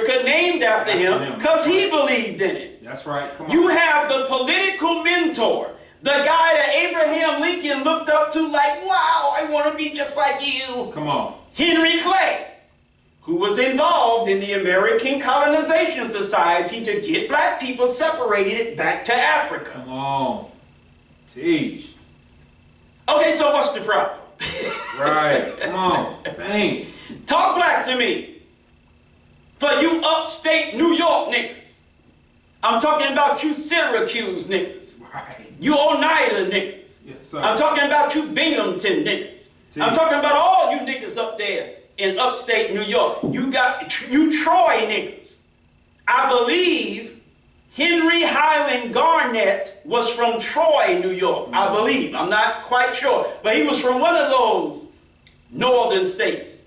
Africa named after him because he believed in it. That's right. Come on. You have the political mentor, the guy that Abraham Lincoln looked up to like, wow, I want to be just like you. Come on. Henry Clay, who was involved in the American Colonization Society to get black people separated back to Africa. Come on. Teach. Okay, so what's the problem? Right. Come on. Dang. Talk black to me. For you upstate New York niggas. I'm talking about you Syracuse niggas. Right. You Oneida niggas. Yes, sir. I'm talking about you Binghamton niggas. I'm talking about all you niggas up there in upstate New York. You Troy niggas. I believe Henry Highland Garnett was from Troy, New York. I believe. I'm not quite sure. But he was from one of those northern states.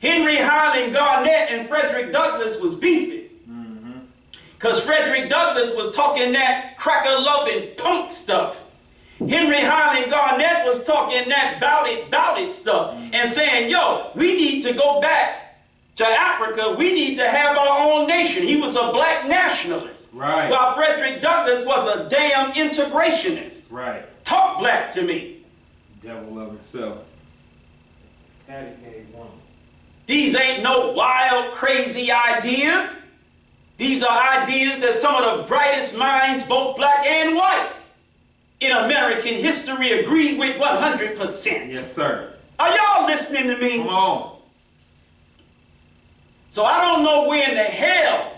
Henry Highland Garnett and Frederick Douglass was beefing. Because Frederick Douglass was talking that cracker-loving punk stuff. Henry Highland Garnett was talking that bout it stuff and saying, yo, we need to go back to Africa. We need to have our own nation. He was a black nationalist. Right. While Frederick Douglass was a damn integrationist. Right. Talk black to me. Devil of himself. Patty gave one. These ain't no wild, crazy ideas. These are ideas that some of the brightest minds, both black and white, in American history agreed with 100%. Yes, sir. Are y'all listening to me? Come on. So I don't know where in the hell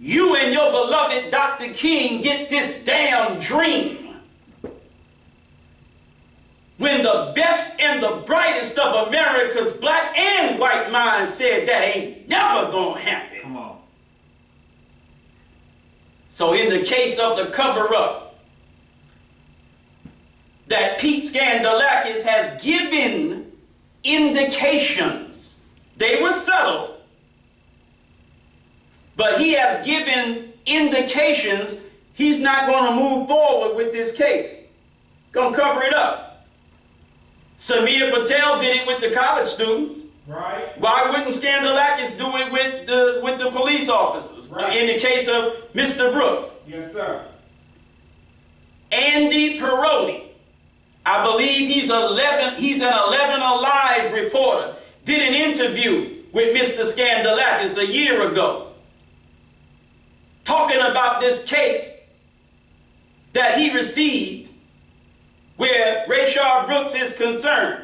you and your beloved Dr. King get this damn dream when the best and the brightest of America's black and white minds said that ain't never gonna happen. Come on. So in the case of the cover-up that Pete Skandalakis has given indications, they were subtle, but he has given indications he's not going to move forward with this case. Gonna cover it up. Samir Patel did it with the college students. Right. Why wouldn't Skandalakis do it with the police officers? Right. In the case of Mr. Brooks. Yes, sir. Andy Perotti, I believe he's an 11 Alive reporter, did an interview with Mr. Skandalakis a year ago, talking about this case that he received where Rayshard Brooks is concerned.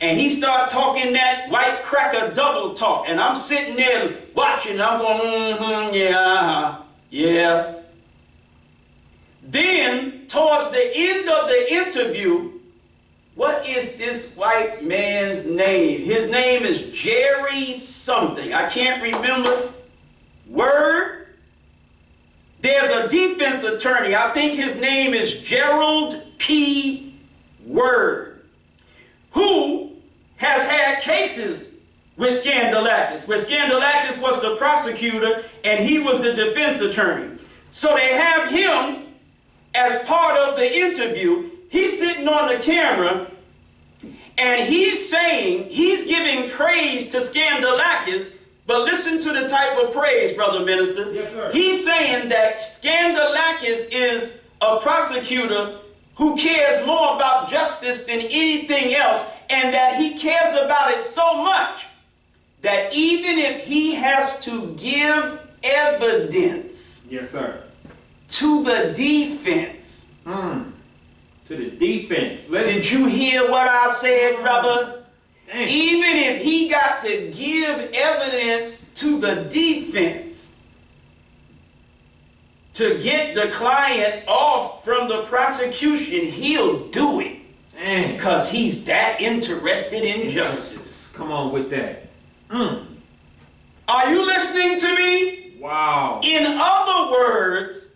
And he started talking that white cracker double talk. And I'm sitting there watching, I'm going, yeah. Then, towards the end of the interview, what is this white man's name? His name is Jerry something. I can't remember. Word. There's a defense attorney. I think his name is Gerald P. Word, who has had cases with Skandalakis, where Skandalakis was the prosecutor and he was the defense attorney. So they have him as part of the interview. He's sitting on the camera and he's saying, he's giving praise to Skandalakis, but listen to the type of praise, brother minister. Yes, sir. He's saying that Skandalakis is a prosecutor who cares more about justice than anything else, and that he cares about it so much that even if he has to give evidence, yes, sir, to the defense. To the defense. Did you hear what I said, brother? Dang. Even if he got to give evidence to the defense to get the client off from the prosecution, he'll do it. Because he's that interested in justice. Come on with that. Are you listening to me? Wow. In other words,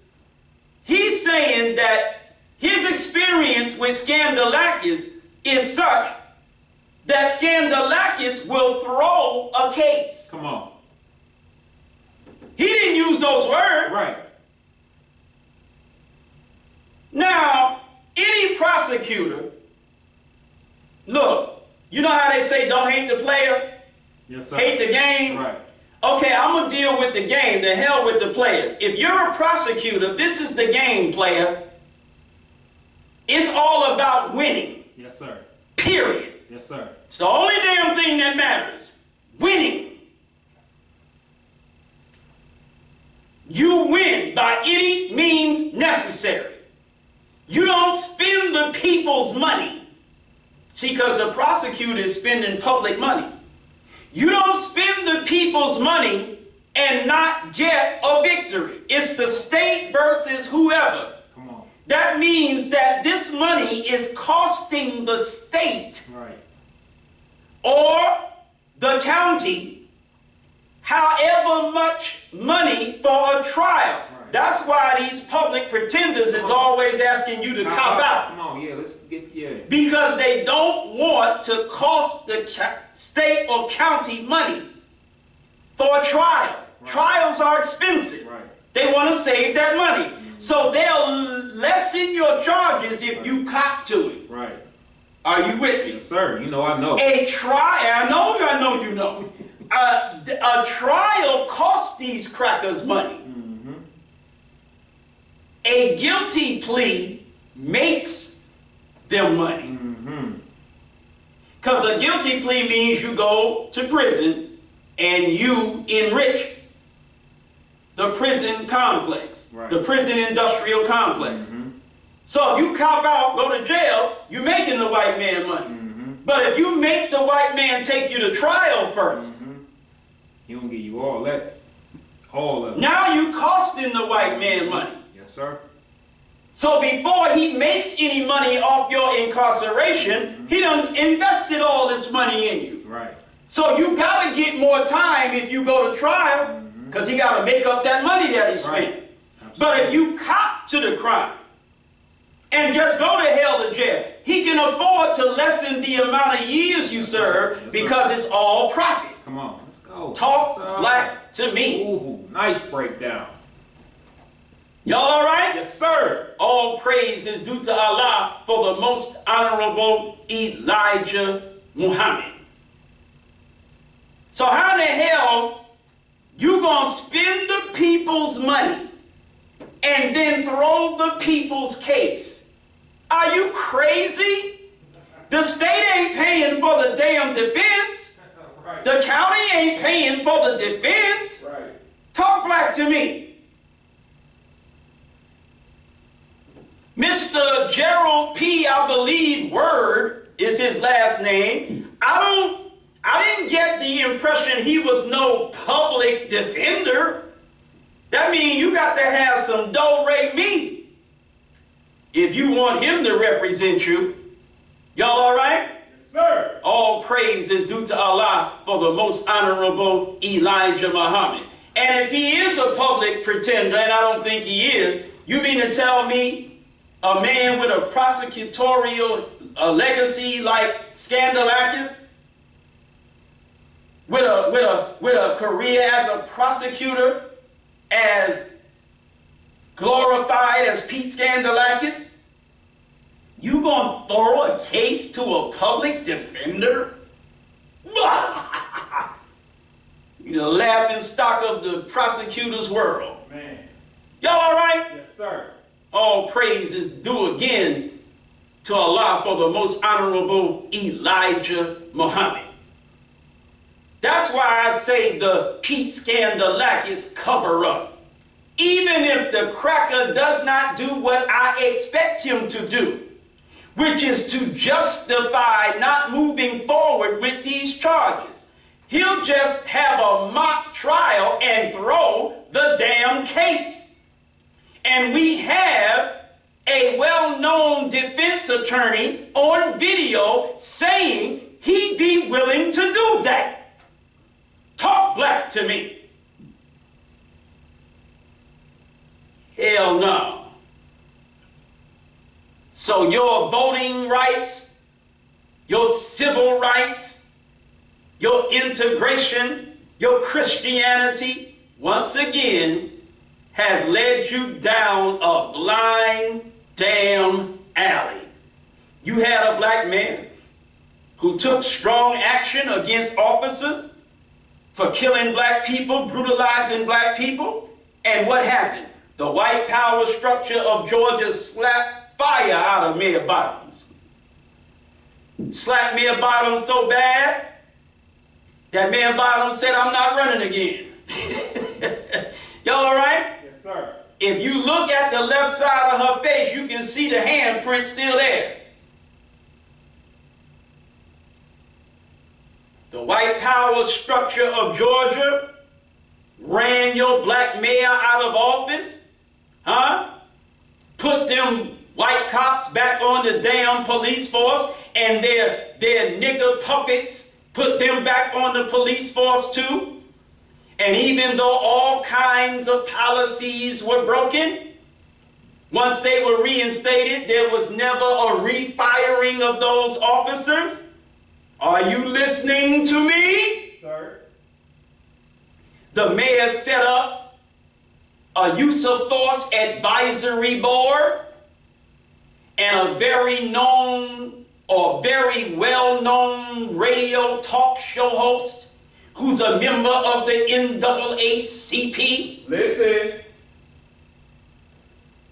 he's saying that his experience with Skandalakis is such that Skandalakis will throw a case. Come on. He didn't use those words. Right. Now, any prosecutor, look, you know how they say don't hate the player, yes, sir, hate the game? Right. Okay, I'm going to deal with the game. The hell with the players. If you're a prosecutor, this is the game, player. It's all about winning. Yes, sir. Period. Yes, sir. It's the only damn thing that matters. Winning. You win by any means necessary. You don't spend the people's money. See, because the prosecutor is spending public money. You don't spend the people's money and not get a victory. It's the state versus whoever. Come on. That means that this money is costing the state Right. or the county however much money for a trial. Right. That's why these public pretenders is always asking you to cop out. Come on, yeah, let's get, yeah. Because they don't want to cost the state or county money for a trial. Right. Trials are expensive. Right. They want to save that money. So they'll lessen your charges if you cop to it. Right. Are you with me? Yes, sir. You know I know. A trial, I know you know. A trial costs these crackers money. Mm-hmm. A guilty plea makes them money. Mm-hmm. Because a guilty plea means you go to prison and you enrich the prison complex, Right. the prison industrial complex. Mm-hmm. So if you cop out, go to jail, you're making the white man money. Mm-hmm. But if you make the white man take you to trial first, Mm-hmm. He don't give you all that. All of it. now you costing the white man money. Yes, sir. So before he makes any money off your incarceration, he done invested all this money in you. Right. So you gotta get more time if you go to trial, because he gotta make up that money that he spent. Right. But if you cop to the crime and just go to hell to jail, he can afford to lessen the amount of years you serve because it's all profit. Come on, let's go. Talk Yes, black to me. Ooh, nice breakdown. Y'all all right? Yes, sir. All praise is due to Allah for the most honorable Elijah Muhammad. So how in the hell you gonna spend the people's money and then throw the people's case? Are you crazy? The state ain't paying for the damn defense. Right. The county ain't paying for the defense. Right. Talk black to me. Mr. Gerald P., I believe, Word is his last name. I didn't get the impression he was no public defender. That means you got to have some do-re-mi if you want him to represent you. Y'all all right? Yes, sir. All praise is due to Allah for the most honorable Elijah Muhammad. And if he is a public pretender, and I don't think he is, you mean to tell me a man with a prosecutorial legacy like Skandalakis, with a career as a prosecutor, as glorified as Pete Skandalakis, you gonna throw a case to a public defender? You're the laughing stock of the prosecutor's world. Man. Y'all all right? Yes, sir. All praise is due again to Allah for the most honorable Elijah Muhammad. That's why I say the Pete Skandalakis cover-up. Even if the cracker does not do what I expect him to do, which is to justify not moving forward with these charges, he'll just have a mock trial and throw the damn case. And we have a well-known defense attorney on video saying he'd be willing to do that. Talk black to me. Hell no. So your voting rights, your civil rights, your integration, your Christianity, once again, has led you down a blind damn alley. You had a black man who took strong action against officers for killing black people, brutalizing black people. And what happened? The white power structure of Georgia slapped fire out of Mayor Bottoms. Slapped Mayor Bottoms so bad that Mayor Bottoms said, I'm not running again. Y'all all right? Yes, sir. If you look at the left side of her face, you can see the handprint still there. The white power structure of Georgia ran your black mayor out of office, huh? Put them white cops back on the damn police force, and their nigger puppets put them back on the police force too. And even though all kinds of policies were broken, once they were reinstated, there was never a refiring of those officers. Are you listening to me? Sir. The mayor set up a use of force advisory board, and a very known or very well-known radio talk show host who's a member of the NAACP. Listen.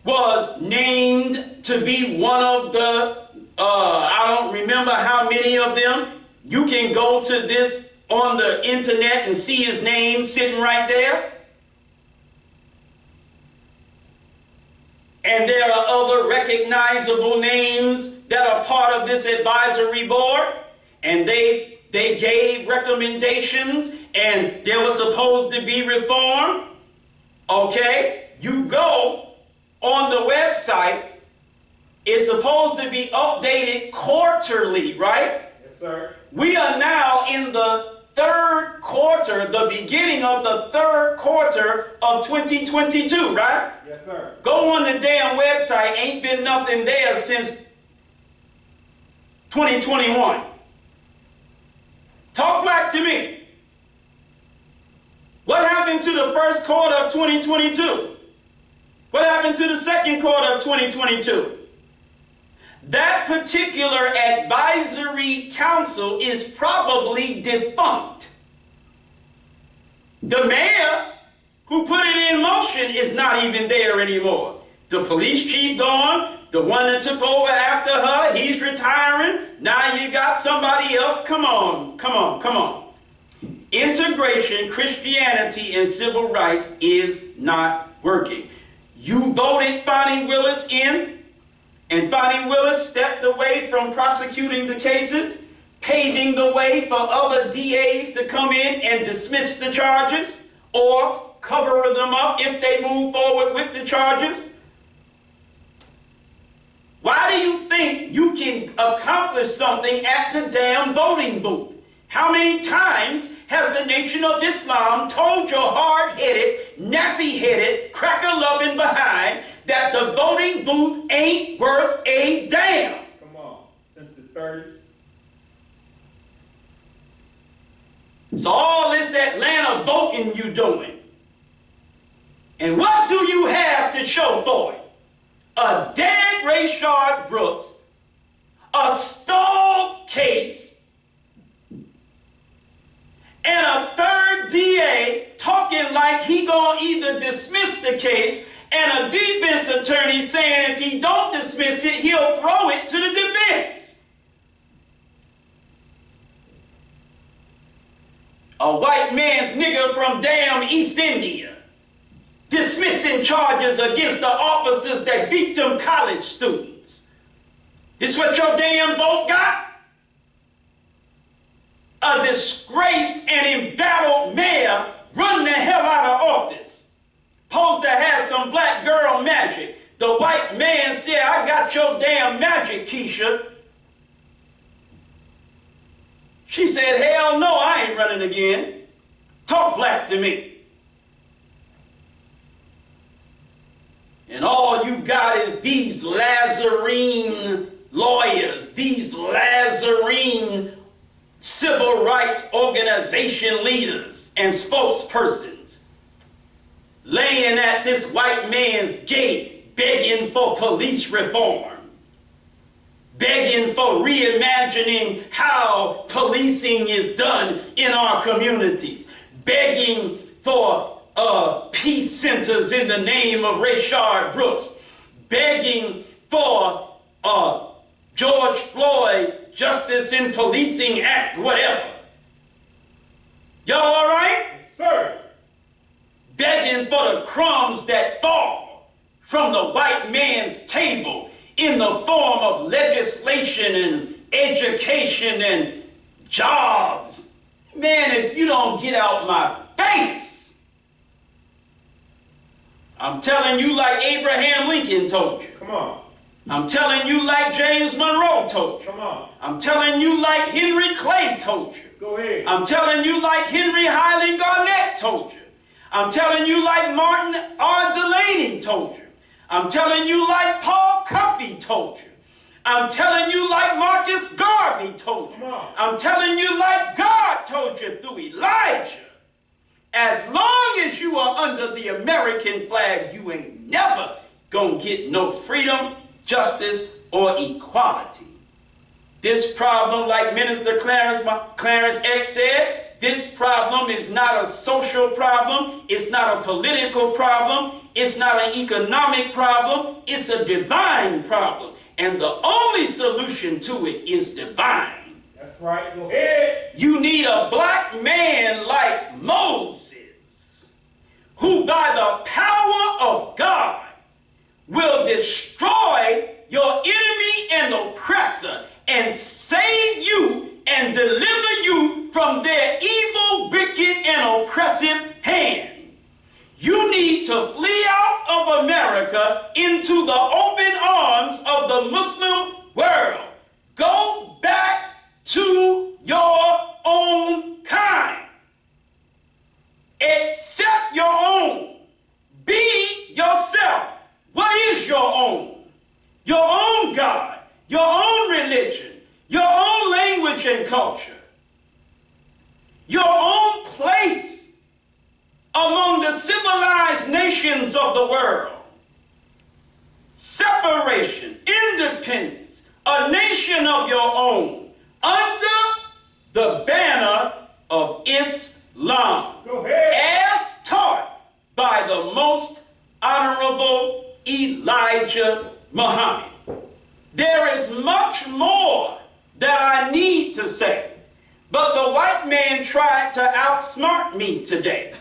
Was named to be one of the, I don't remember how many of them. You can go to this on the internet and see his name sitting right there. And there are other recognizable names that are part of this advisory board. And they gave recommendations, and there was supposed to be reform. Okay? You go on the website, it's supposed to be updated quarterly, right? Yes, sir. We are now in the third quarter, the beginning of the third quarter of 2022, right? Yes, sir. Go on the damn website, ain't been nothing there since 2021. Talk back to me. What happened to the first quarter of 2022? What happened to the second quarter of 2022? That particular advisory council is probably defunct. The mayor who put it in motion is not even there anymore. The police chief gone, the one that took over after her, he's retiring. Now you got somebody else. Come on, come on, come on. Integration, Christianity, and civil rights is not working. You voted Fonnie Willis in, and Fonnie Willis stepped away from prosecuting the cases, paving the way for other DAs to come in and dismiss the charges or cover them up if they move forward with the charges. Why do you think you can accomplish something at the damn voting booth? How many times has the Nation of Islam told your hard-headed, nappy-headed, cracker-loving behind that the voting booth ain't worth a damn? Come on. Since the 30s. So all this Atlanta voting you doing, and what do you have to show for it? A dead Rayshard Brooks, a stalled case, and a third DA talking like he gonna either dismiss the case, and a defense attorney saying if he don't dismiss it, he'll throw it to the defense. A white man's nigger from damn East India dismissing charges against the officers that beat them college students. This what your damn vote got? A disgraced and embattled mayor run the hell out of office. Supposed to have some black girl magic. The white man said, I got your damn magic, Keisha. She said, hell no, I ain't running again. Talk black to me. And all you got is these Lazarine lawyers, these Lazarine civil rights organization leaders and spokespersons laying at this white man's gate begging for police reform, begging for reimagining how policing is done in our communities, begging for peace centers in the name of Rayshard Brooks, begging for George Floyd Justice in Policing Act, whatever. Y'all all right? Yes, sir. Begging for the crumbs that fall from the white man's table in the form of legislation and education and jobs. Man, if you don't get out my face, I'm telling you like Abraham Lincoln told you. Come on. I'm telling you like James Monroe told you. Come on. I'm telling you like Henry Clay told you. Go ahead. I'm telling you like Henry Highland Garnett told you. I'm telling you like Martin R. Delaney told you. I'm telling you like Paul Cuffey told you. I'm telling you like Marcus Garvey told you. I'm telling you like God told you through Elijah. As long as you are under the American flag, you ain't never gonna get no freedom, justice, or equality. This problem, like Minister Clarence X said, this problem is not a social problem, it's not a political problem, it's not an economic problem, it's a divine problem. And the only solution to it is divine. That's right. Go ahead. You need a black man like Moses, who by the power of God will destroy your enemy and oppressor and save you and deliver you from their evil, wicked, and oppressive hand. You need to flee out of America into the open arms of the Muslim world. Go back to your own kind. Accept your own. Be yourself. What is your own? Your own God, your own religion, your own language and culture, your own place among the civilized nations of the world. Separation, independence, a nation of your own under the banner of Islam. Go ahead. As taught by the most honorable Elijah Muhammad. There is much more that I need to say, but the white man tried to outsmart me today.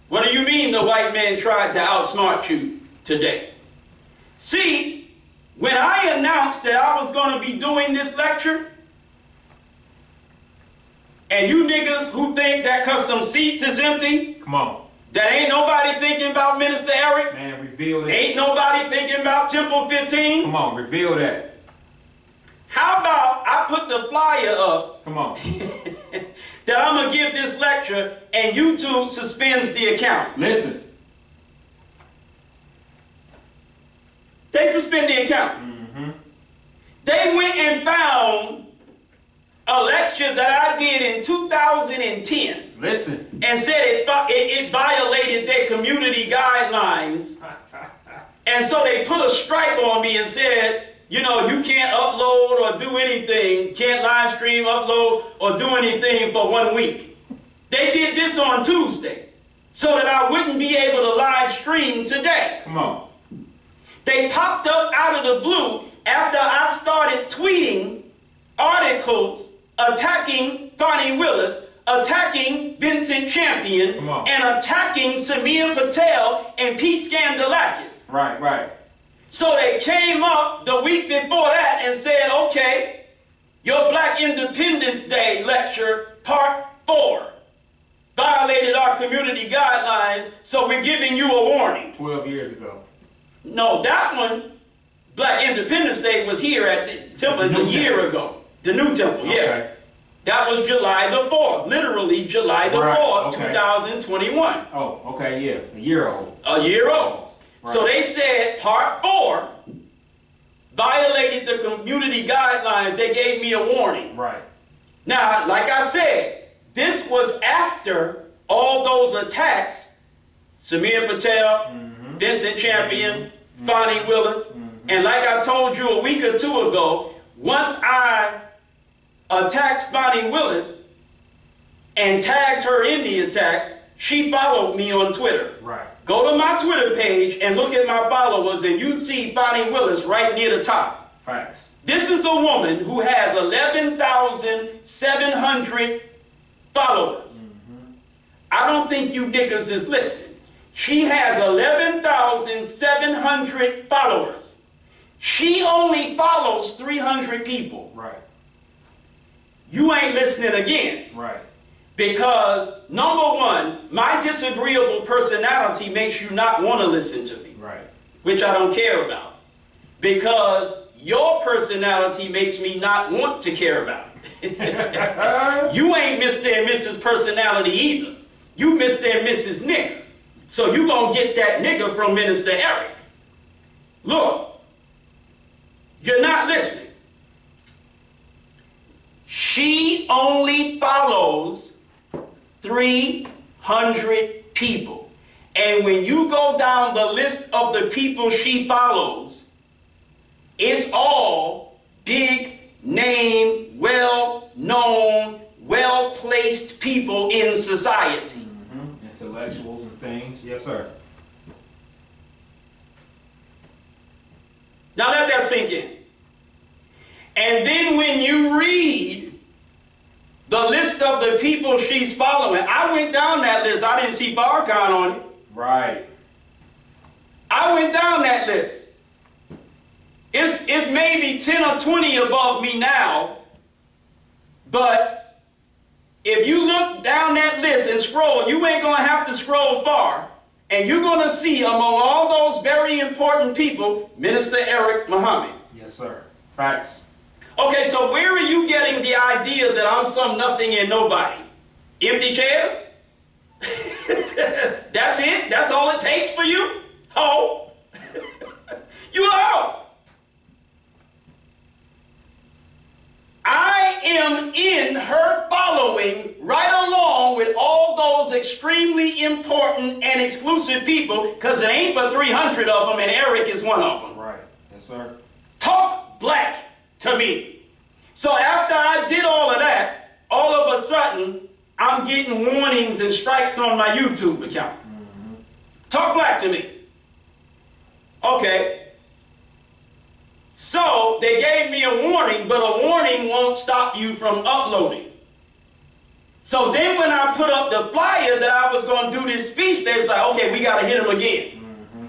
What do you mean the white man tried to outsmart you today? See, when I announced that I was going to be doing this lecture, and you niggas who think that because some seats is empty, Come on. that ain't nobody thinking about Minister Eric, Man, reveal that. ain't nobody thinking about Temple 15, Come on, reveal that. how about I put the flyer up Come on. that I'm going to give this lecture and YouTube suspends the account. Listen. They suspend the account. Mm-hmm. They went and found a lecture that I did in 2010 Listen. and said it violated their community guidelines. And so they put a strike on me and said, you know, you can't upload or do anything, can't live stream, upload, or do anything for 1 week. They did this on Tuesday so that I wouldn't be able to live stream today. Come on. They popped up out of the blue after I started tweeting articles attacking Fonnie Willis, attacking Vincent Champion, and attacking Samir Patel and Pete Skandalakis. Right, right. So they came up the week before that and said, okay, your Black Independence Day lecture, part 4, violated our community guidelines, so we're giving you a warning. 12 years ago. No, that one, Black Independence Day, was here at the temple. It's a year ago. The new temple, yeah. Okay. That was July the 4th, literally July the 4th, 2021. Oh, okay, yeah, a year old. A year old. Right. So they said part 4 violated the community guidelines. They gave me a warning. Right. Now, like I said, this was after all those attacks, Samir Patel, Vincent Champion, Fonnie Willis, and like I told you a week or 2 ago, once I attacked Fonnie Willis, and tagged her in the attack, she followed me on Twitter. Right. Go to my Twitter page and look at my followers, and you see Bonnie Willis right near the top. Facts. This is a woman who has 11,700 followers. Mm-hmm. I don't think you niggas is listening. She has 11,700 followers. She only follows 300 people. Right. You ain't listening again. Right. Because, number one, my disagreeable personality makes you not want to listen to me. Right. Which I don't care about. Because your personality makes me not want to care about it. You ain't Mr. and Mrs. Personality either. You Mr. and Mrs. Nigger. So you gonna get that nigger from Minister Eric. Look, you're not listening. She only follows 300 people. And when you go down the list of the people she follows, it's all big name, well-known, well-placed people in society. Mm-hmm. Intellectuals and things. Yes, sir. Now let that sink in. And then when you read the list of the people she's following, I went down that list. I didn't see Farrakhan on it. Right. I went down that list. It's maybe 10 or 20 above me now, but if you look down that list and scroll, you ain't gonna have to scroll far, and you're gonna see among all those very important people, Minister Eric Muhammad. Yes, sir. Facts. Okay, so where are you getting the idea that I'm some nothing and nobody? Empty chairs? That's it? That's all it takes for you? Oh, you are. I am in her following right along with all those extremely important and exclusive people, because it ain't but 300 of them, and Eric is one of them. Right. Yes, sir. Talk black to me. So after I did all of that, all of a sudden, I'm getting warnings and strikes on my YouTube account. Mm-hmm. Talk black to me. Okay. So they gave me a warning, but a warning won't stop you from uploading. So then when I put up the flyer that I was going to do this speech, they was like, okay, we got to hit him again. Mm-hmm.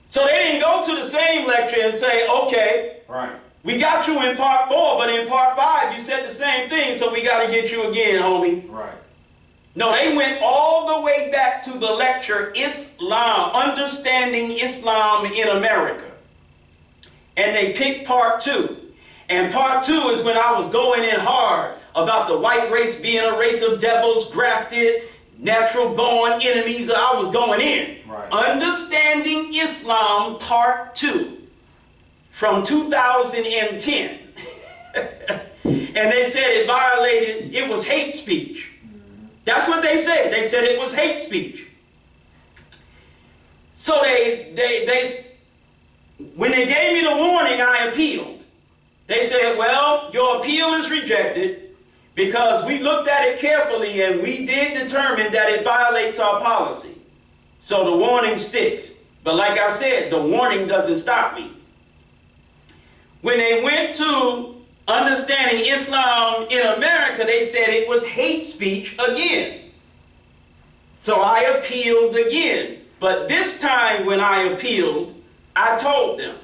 So they didn't go to the same lecture and say, okay, Right. we got you in part 4, but in part 5 you said the same thing, so we got to get you again, homie. Right. No, they went all the way back to the lecture, Islam, Understanding Islam in America. And they picked part 2. And part 2 is when I was going in hard about the white race being a race of devils, grafted, natural born enemies. I was going in. Right. Understanding Islam part 2 from 2010. And they said it violated, it was hate speech. That's what they said. They said it was hate speech. So when they gave me the warning, I appealed. They said, well, your appeal is rejected because we looked at it carefully and we did determine that it violates our policy. So the warning sticks. But like I said, the warning doesn't stop me. When they went to Understanding Islam in America, they said it was hate speech again. So I appealed again. But this time when I appealed, I told them,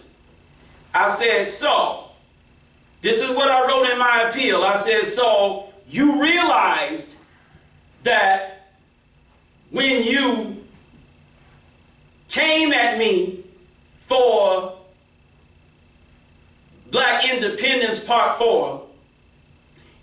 I said, so, this is what I wrote in my appeal. I said, so you realized that when you came at me for Black Independence Part 4,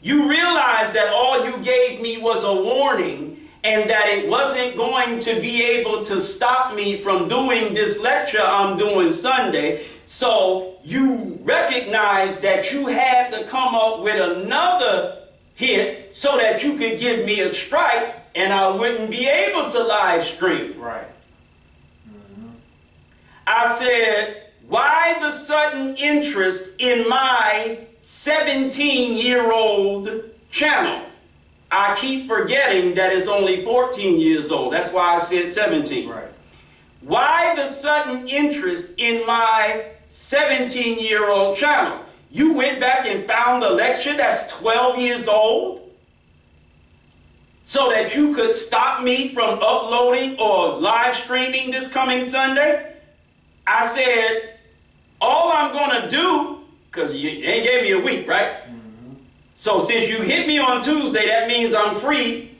you realized that all you gave me was a warning and that it wasn't going to be able to stop me from doing this lecture I'm doing Sunday. So you recognized that you had to come up with another hit so that you could give me a strike and I wouldn't be able to live stream. Right. Mm-hmm. I said, why the sudden interest in my 17-year-old channel? I keep forgetting that it's only 14 years old. That's why I said 17. Right. Why the sudden interest in my 17-year-old channel? You went back and found a lecture that's 12 years old so that you could stop me from uploading or live streaming this coming Sunday? I said, all I'm going to do, because you ain't gave me a week, right? So since you hit me on Tuesday, that means I'm free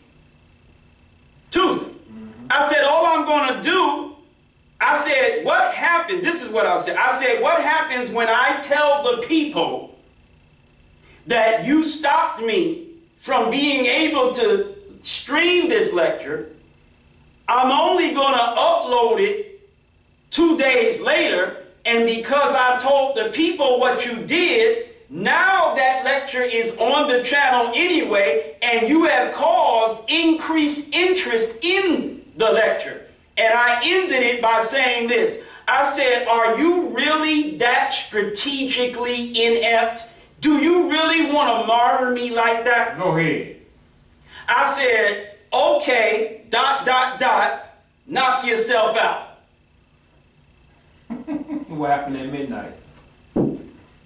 Tuesday. I said, all I'm going to do, I said, what happens? This is what I said. I said, what happens when I tell the people that you stopped me from being able to stream this lecture? I'm only going to upload it 2 days later, and because I told the people what you did, now that lecture is on the channel anyway, and you have caused increased interest in the lecture. And I ended it by saying this. I said, are you really that strategically inept? Do you really want to martyr me like that? Go ahead. I said, okay, ... knock yourself out. What happened at midnight?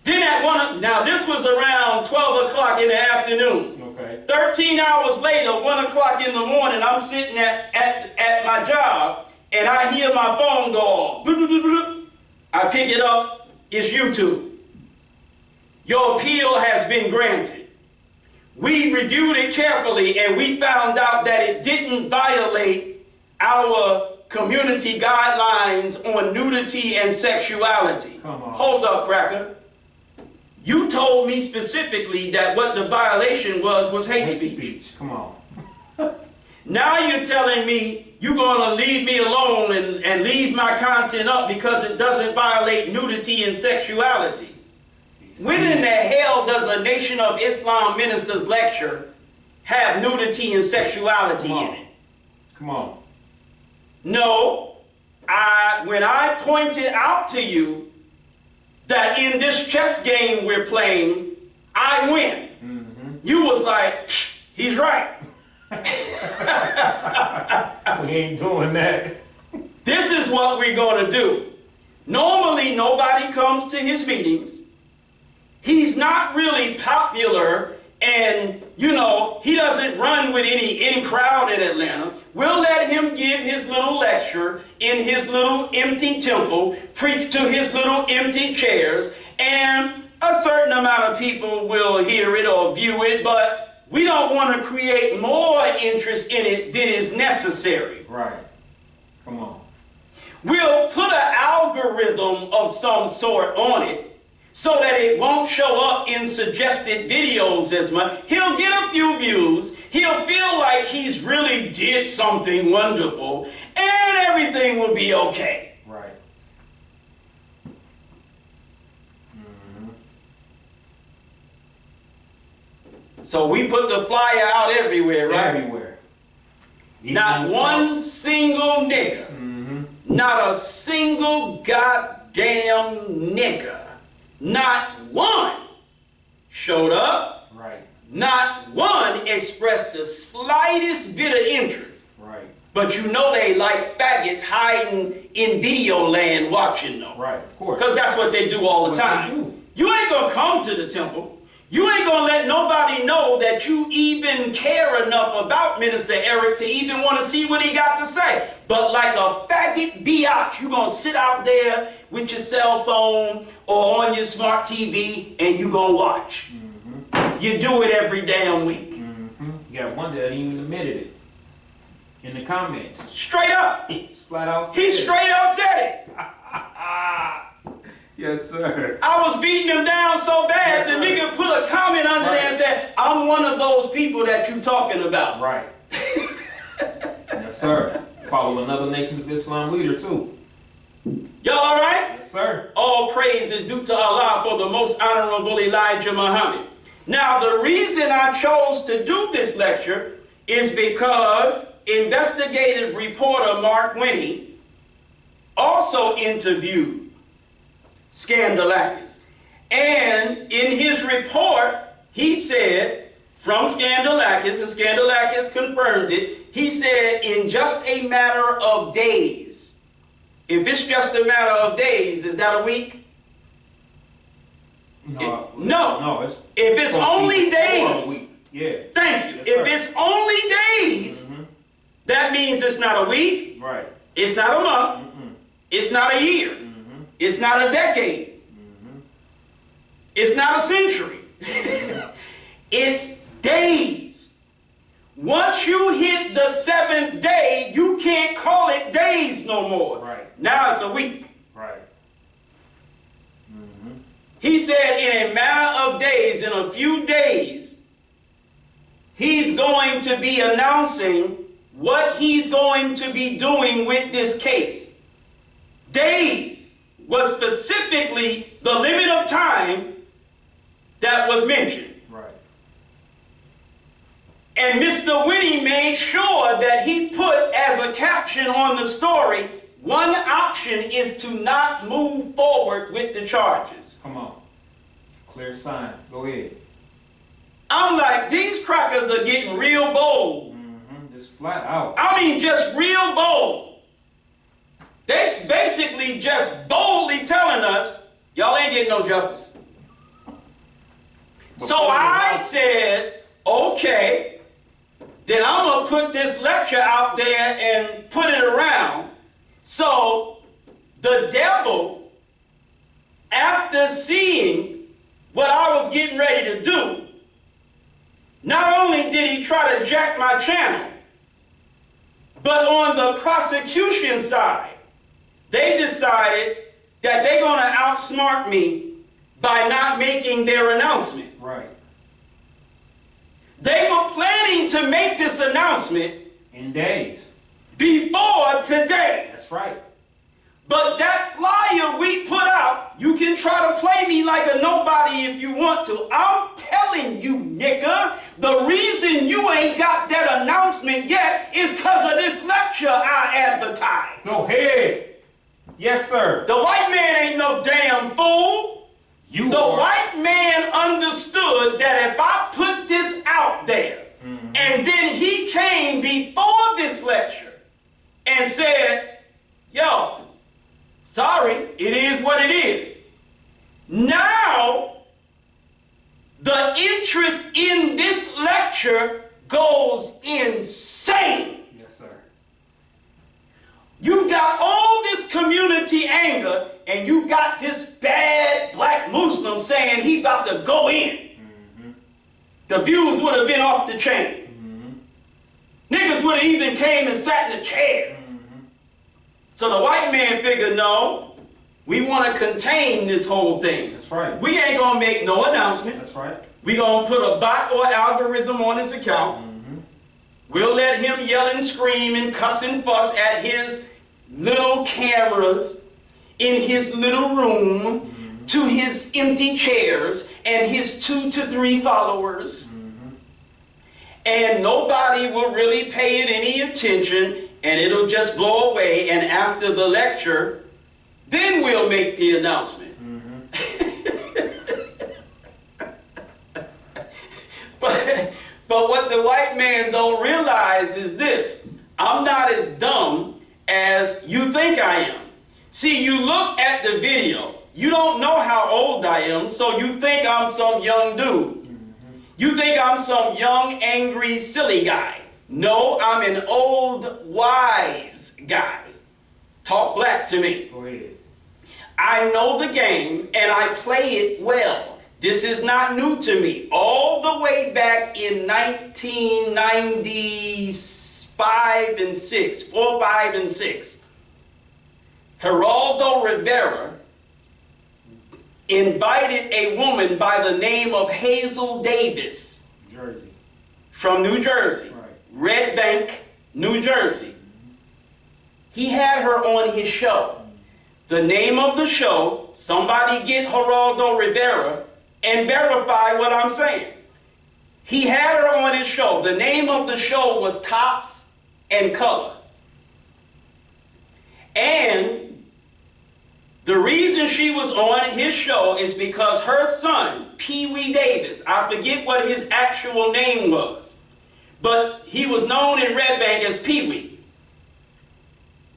Then now this was around 12 o'clock in the afternoon. Okay. 13 hours later, 1 o'clock in the morning, I'm sitting at my job, and I hear my phone go off. I pick it up, it's YouTube. Your appeal has been granted. We reviewed it carefully, and we found out that it didn't violate our community guidelines on nudity and sexuality. Come on. Hold up, cracker. You told me specifically that what the violation was hate speech. Come on. Now you're telling me you're going to leave me alone and leave my content up because it doesn't violate nudity and sexuality. When in the hell does a Nation of Islam minister's lecture have nudity and sexuality in it? Come on. No. When I pointed out to you that in this chess game we're playing, I win. You was like, he's right. We ain't doing that. This is what we're going to do. Normally, nobody comes to his meetings. He's not really popular, and, you know, he doesn't run with any crowd in Atlanta. We'll let him give his little lecture in his little empty temple, preach to his little empty chairs, and a certain amount of people will hear it or view it, but we don't want to create more interest in it than is necessary. Right. Come on. We'll put an algorithm of some sort on it so that it won't show up in suggested videos as much. He'll get a few views. He'll feel like he's really did something wonderful, and everything will be okay. Right. So we put the flyer out everywhere, right? Everywhere. Not one single nigga. Not a single goddamn nigga. Not one showed up. Right. Not one expressed the slightest bit of interest. Right. But you know they like faggots hiding in video land watching them. Right, of course. Because that's what they do all the time. You ain't going to come to the temple. You ain't going to let nobody know that you even care enough about Minister Eric to even want to see what he got to say. But like a faggot biatch, you're going to sit out there with your cell phone or on your smart TV and you're going to watch. You do it every damn week. You got one that even admitted it in the comments. Straight up. He's flat out He straight up said it. Yes, sir. I was beating him down so bad, Yes, the sir. nigga put a comment under there and said, I'm one of those people that you talking about. Right. Yes, sir. Follow another Nation of Islam leader, too. Y'all all right? Yes, sir. All praise is due to Allah for the most honorable Elijah Muhammad. Now, the reason I chose to do this lecture is because investigative reporter Mark Winnie also interviewed Skandalakis. And in his report, he said from Skandalakis, and Skandalakis confirmed it. He said, in just a matter of days. If it's just a matter of days, is that a week? No, if it's only days, yeah. Thank you. Yes, if it's only days, that means it's not a week. Right. It's not a month. It's not a year. It's not a decade. It's not a century. It's days. Once you hit the seventh day, you can't call it days no more. Right. Now it's a week. Right. He said in a matter of days, in a few days, he's going to be announcing what he's going to be doing with this case. Days was specifically the limit of time that was mentioned. Right. And Mr. Winnie made sure that he put as a caption on the story, one option is to not move forward with the charges. Come on. Clear sign. Go ahead. I'm like, these crackers are getting real bold. Just flat out. I mean, just real bold. They basically just boldly telling us, y'all ain't getting no justice. So I said, okay, then I'm going to put this lecture out there and put it around. So the devil, after seeing what I was getting ready to do, not only did he try to jack my channel, but on the prosecution side, they decided that they're going to outsmart me by not making their announcement. Right. They were planning to make this announcement in days before today. That's right. But that flyer we put out, you can try to play me like a nobody if you want to. I'm telling you, nigga, the reason you ain't got that announcement yet is because of this lecture I advertised. Go ahead. Yes, sir. The white man ain't no damn fool. The white man understood that if I put this out there, and then he came before this lecture and said, yo, sorry, it is what it is. Now, the interest in this lecture goes insane. Yes, sir. You got all this community anger, and you got this bad black Muslim saying he about to go in. The views would have been off the chain. Niggas would have even came and sat in the chairs. So the white man figured, no, we want to contain this whole thing. That's right. We ain't going to make no announcement. That's right. We going to put a bot or algorithm on his account. We'll let him yell and scream and cuss and fuss at his little cameras in his little room to his empty chairs and his 2 to 3 followers. And nobody will really pay it any attention, and it'll just blow away. And after the lecture, then we'll make the announcement. But what the white man don't realize is this: I'm not as dumb as you think I am. See, you look at the video, you don't know how old I am, so you think I'm some young dude. You think I'm some young, angry, silly guy. No, I'm an old, wise guy. Talk black to me. Go ahead. I know the game, and I play it well. This is not new to me. All the way back in 1995 and 6, 4, 5, and 6, Geraldo Rivera invited a woman by the name of Hazel Davis, Jersey, from New Jersey, right. Red Bank, New Jersey. He had her on his show. The name of the show, somebody get Geraldo Rivera and verify what I'm saying. He had her on his show. The name of the show was Cops and Color. And The reason she was on his show is because her son, Pee Wee Davis, I forget what his actual name was, but he was known in Red Bank as Pee Wee,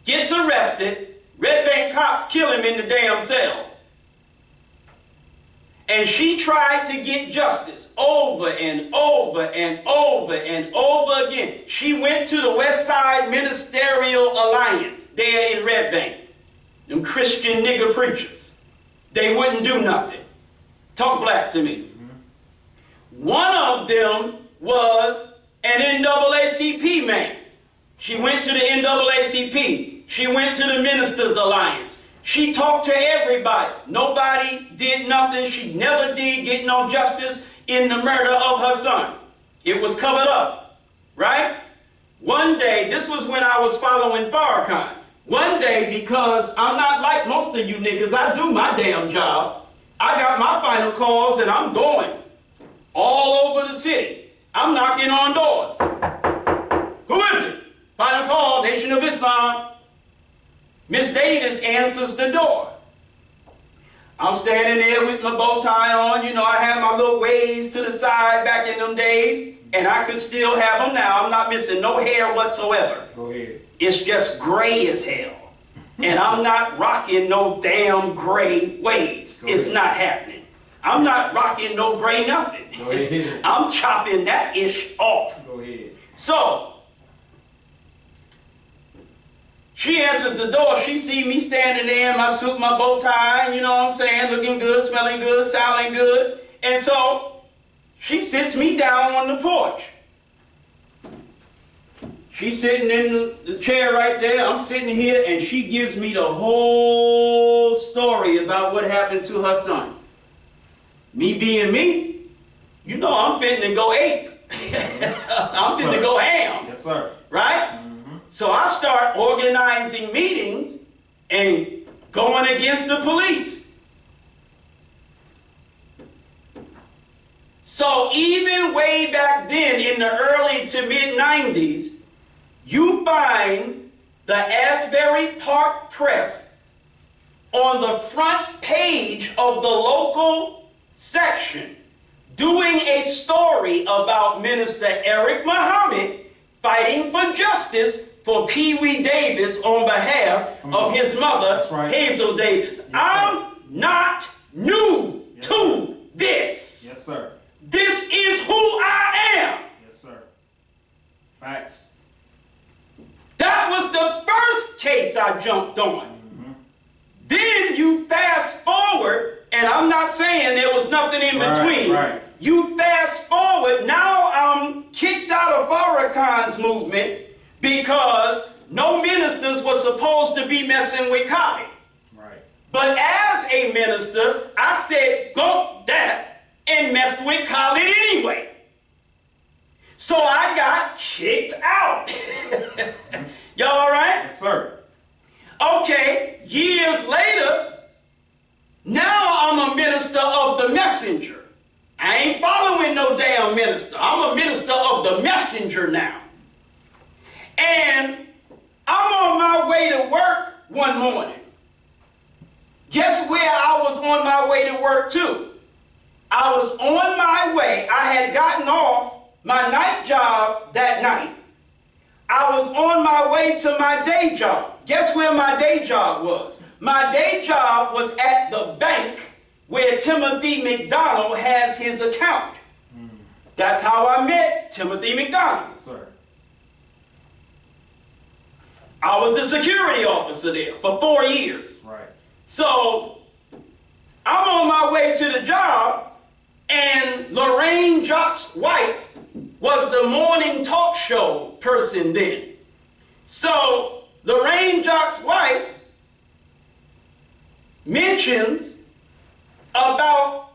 gets arrested. Red Bank cops kill him in the damn cell. And she tried to get justice over and over and over and over again. She went to the West Side Ministerial Alliance there in Red Bank. Them Christian nigger preachers. They wouldn't do nothing. Talk black to me. One of them was an NAACP man. She went to the NAACP. She went to the Ministers Alliance. She talked to everybody. Nobody did nothing. She never did get no justice in the murder of her son. It was covered up, right? One day, this was when I was following Farrakhan. One day, because I'm not like most of you niggas, I do my damn job. I got my final calls and I'm going all over the city. I'm knocking on doors. Who is it? Final call, Nation of Islam. Miss Davis answers the door. I'm standing there with my bow tie on. You know, I had my little waves to the side back in them days, and I could still have them now. I'm not missing no hair whatsoever. Go ahead. It's just gray as hell. And I'm not rocking no damn gray waves. It's not happening. I'm not rocking no gray nothing. Go ahead. I'm chopping that ish off. Go ahead. So, she answered the door. She see me standing there in my suit, my bow tie, you know what I'm saying, looking good, smelling good, sounding good. And so, she sits me down on the porch. She's sitting in the chair right there. I'm sitting here, and she gives me the whole story about what happened to her son. Me being me, you know I'm finna to go ape. I'm finna to go ham. Yes, sir. Right? Mm-hmm. So I start organizing meetings and going against the police. So even way back then, in the early to mid-90s, you find the Asbury Park Press on the front page of the local section doing a story about Minister Eric Muhammad fighting for justice for Pee Wee Davis on behalf of his mother, Hazel Davis. Yes, I'm not new to this. Yes, sir. This is who I am. Yes, sir. Facts. That was the first case I jumped on. Mm-hmm. Then you fast forward, and I'm not saying there was nothing in between. Right. You fast forward, now I'm kicked out of Farrakhan's movement because no ministers were supposed to be messing with Kali. Right. But as a minister, I said, go that, and messed with Khalid anyway. So I got kicked out. Y'all all right? Yes, sir. Okay, years later, now I'm a minister of the messenger. I ain't following no damn minister. I'm a minister of the messenger now. And I'm on my way to work one morning. Guess where I was on my way to work to? I was on my way. I had gotten off my night job that night. I was on my way to my day job. Guess where my day job was? My day job was at the bank where Timothy McDonald has his account. That's how I met Timothy McDonald. Yes, sir. I was the security officer there for 4 years. Right. So I'm on my way to the job, and Lorraine Jacques White was the morning talk show person then. So Lorraine Jacques White mentions about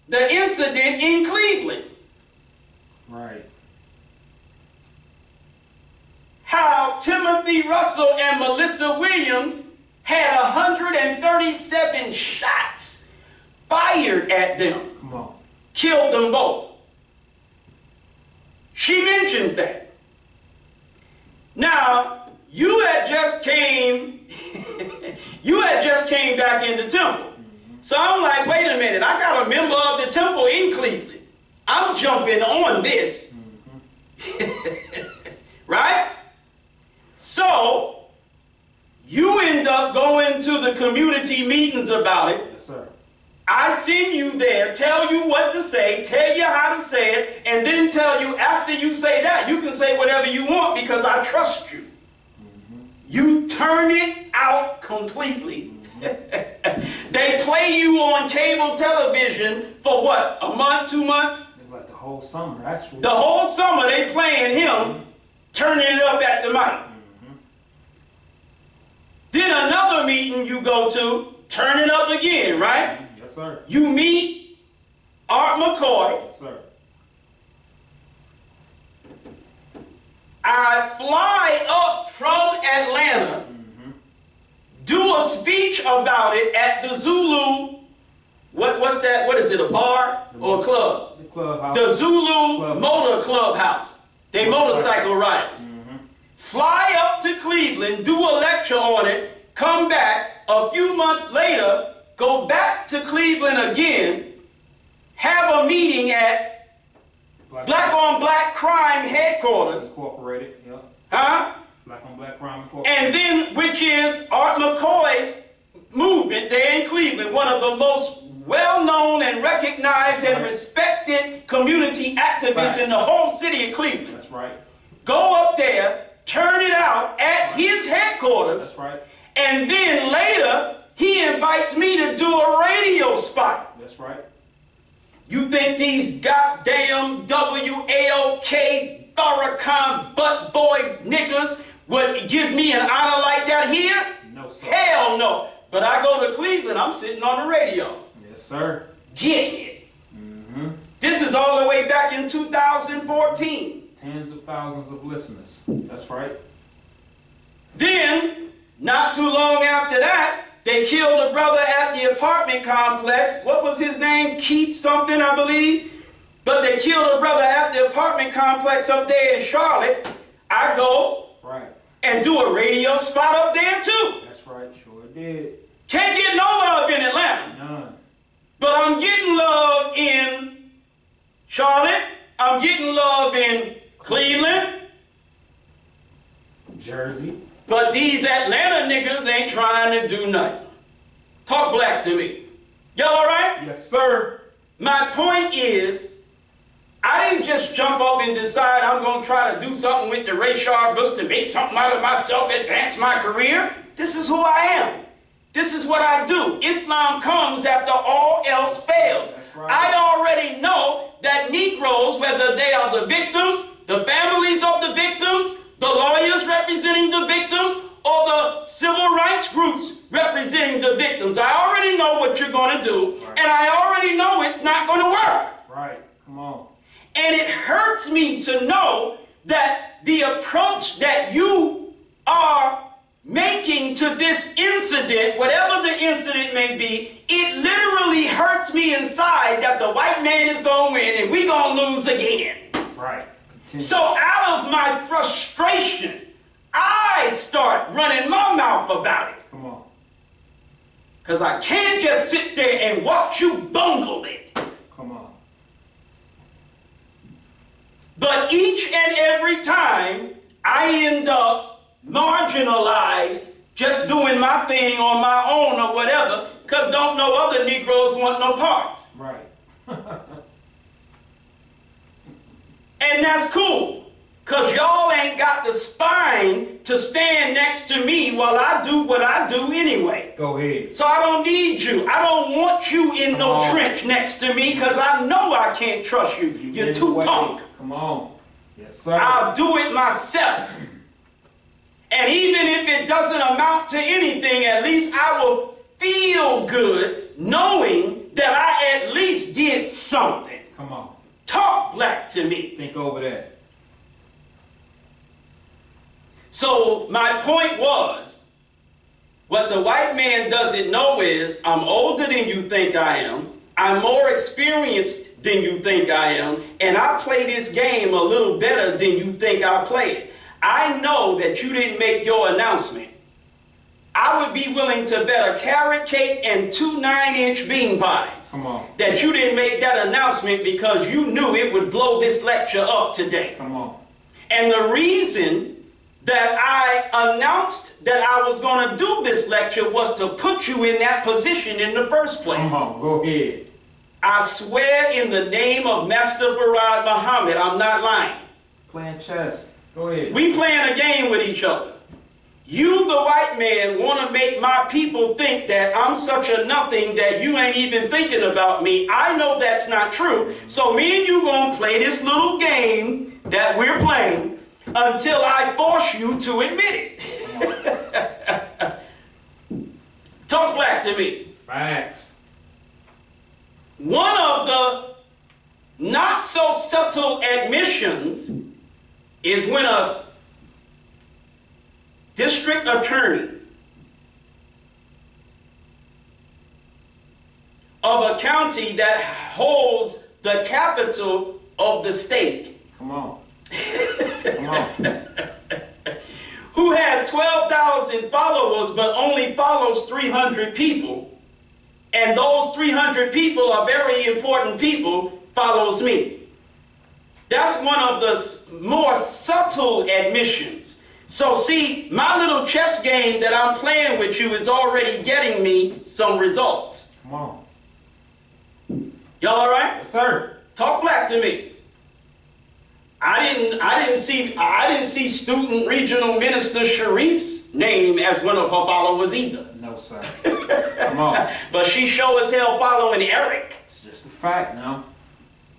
the incident in Cleveland. Right. How Timothy Russell and Melissa Williams had 137 shots fired at them. Come on. Killed them both. She mentions that. Now, you had just came You had just came back in the temple. So I'm like, wait a minute, I got a member of the temple in Cleveland. I'm jumping on this. Right? So, you end up going to the community meetings about it. Yes, sir. I send you there, tell you what to say, tell you how to say it, and then tell you after you say that, you can say whatever you want because I trust you. You turn it out completely. They play you on cable television for what? A month, 2 months? Like the whole summer, actually. The whole summer they playing him, turning it up at the mic. Then another meeting you go to, turn it up again, right? Yes, sir. You meet Art McCoy. Yes, sir. I fly up from Atlanta, do a speech about it at the Zulu, what's that, what is it, a bar or a club? The clubhouse. The Zulu Club. Motor Clubhouse. They motorcycle riders. Fly up to Cleveland, do a lecture on it, come back, a few months later, go back to Cleveland again, have a meeting at Black on Black Crime Headquarters. Incorporated, yeah. Huh? Black on Black Crime Incorporated. And then, which is Art McCoy's movement there in Cleveland, one of the most well-known and recognized and respected community activists in the whole city of Cleveland. That's right. Go up there, turn it out at his headquarters. That's right. And then later, he invites me to do a radio spot. That's right. You think these goddamn WAOK Farrakhan butt boy niggas would give me an honor like that here? No, sir. Hell no. But I go to Cleveland, I'm sitting on the radio. Yes, sir. Getting it. This is all the way back in 2014. Tens of thousands of listeners. That's right. Then, not too long after that, they killed a brother at the apartment complex. What was his name? Keith something, I believe. But they killed a brother at the apartment complex up there in Charlotte. I go and do a radio spot up there too. That's right, sure did. Can't get no love in Atlanta. None. But I'm getting love in Charlotte. I'm getting love in Cleveland. Jersey. But these Atlanta niggas ain't trying to do nothing. Talk black to me. Y'all all right? Yes, sir. My point is, I didn't just jump up and decide I'm going to try to do something with the Rayshard books to make something out of myself, advance my career. This is who I am. This is what I do. Islam comes after all else fails. Right. I already know that Negroes, whether they are the victims, the families of the victims, the lawyers representing the victims, or the civil rights groups representing the victims, I already know what you're going to do, and I already know it's not going to work. Right. Come on. And it hurts me to know that the approach that you are making to this incident, whatever the incident may be, it literally hurts me inside that the white man is going to win and we're going to lose again. Right. So out of my frustration, I start running my mouth about it. Come on. Because I can't just sit there and watch you bungle it. Come on. But each and every time, I end up marginalized, just doing my thing on my own or whatever, because don't no other Negroes want no parts. Right. And that's cool, because y'all ain't got the spine to stand next to me while I do what I do anyway. Go ahead. So I don't need you. I don't want you in no trench next to me, because I know I can't trust you. You're too punk. Come on. Yes, sir. I'll do it myself. And even if it doesn't amount to anything, at least I will feel good knowing that I at least did something. Come on. Talk black to me. Think over that. So my point was, what the white man doesn't know is, I'm older than you think I am. I'm more experienced than you think I am. And I play this game a little better than you think I play it. I know that you didn't make your announcement. I would be willing to bet a carrot cake and 2 9-inch bean pies Come on. that you didn't make that announcement because you knew it would blow this lecture up today. Come on. And the reason that I announced that I was going to do this lecture was to put you in that position in the first place. Come on, go ahead. I swear in the name of Master Farad Muhammad, I'm not lying. Playing chess. Go ahead. We playing a game with each other. You, the white man, want to make my people think that I'm such a nothing that you ain't even thinking about me. I know that's not true. So me and you going to play this little game that we're playing until I force you to admit it. Talk black to me. Facts. One of the not so subtle admissions is when a district attorney of a county that holds the capital of the state. Come on. Come on. Who has 12,000 followers but only follows 300 people, and those 300 people are very important people, follows me. That's one of the more subtle admissions. So see, my little chess game that I'm playing with you is already getting me some results. Come on. Y'all all right? Yes, sir. Talk black to me. I didn't see Student Regional Minister Sharif's name as one of her followers either. No, sir. Come on. But she sure as hell following Eric. It's just a fact now.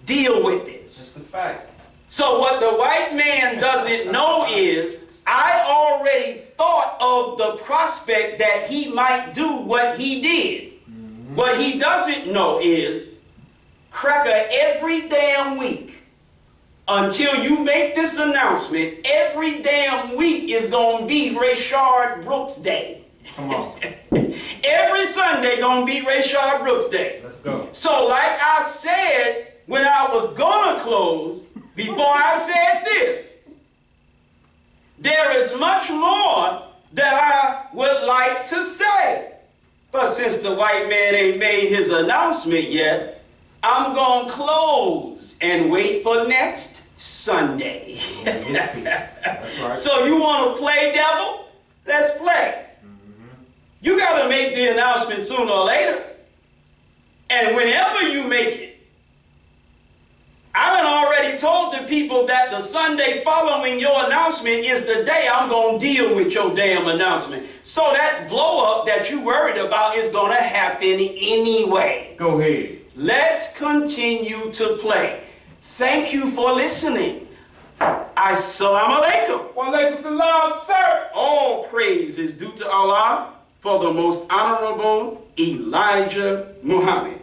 Deal with it. It's just a fact. So what the white man doesn't know is I already thought of the prospect that he might do what he did. Mm-hmm. What he doesn't know is cracker every damn week until you make this announcement, every damn week is going to be Rayshard Brooks Day. Come on. Every Sunday going to be Rayshard Brooks Day. Let's go. So like I said when I was going to close, before I said this, there is much more that I would like to say. But since the white man ain't made his announcement yet, I'm going to close and wait for next Sunday. That's right. So you want to play devil? Let's play. Mm-hmm. You got to make the announcement sooner or later. And whenever you make it, I done already told the people that the Sunday following your announcement is the day I'm going to deal with your damn announcement. So that blow up that you worried about is going to happen anyway. Go ahead. Let's continue to play. Thank you for listening. Assalamu alaikum. Wa alaikum salam, sir. All praise is due to Allah for the most honorable Elijah Muhammad.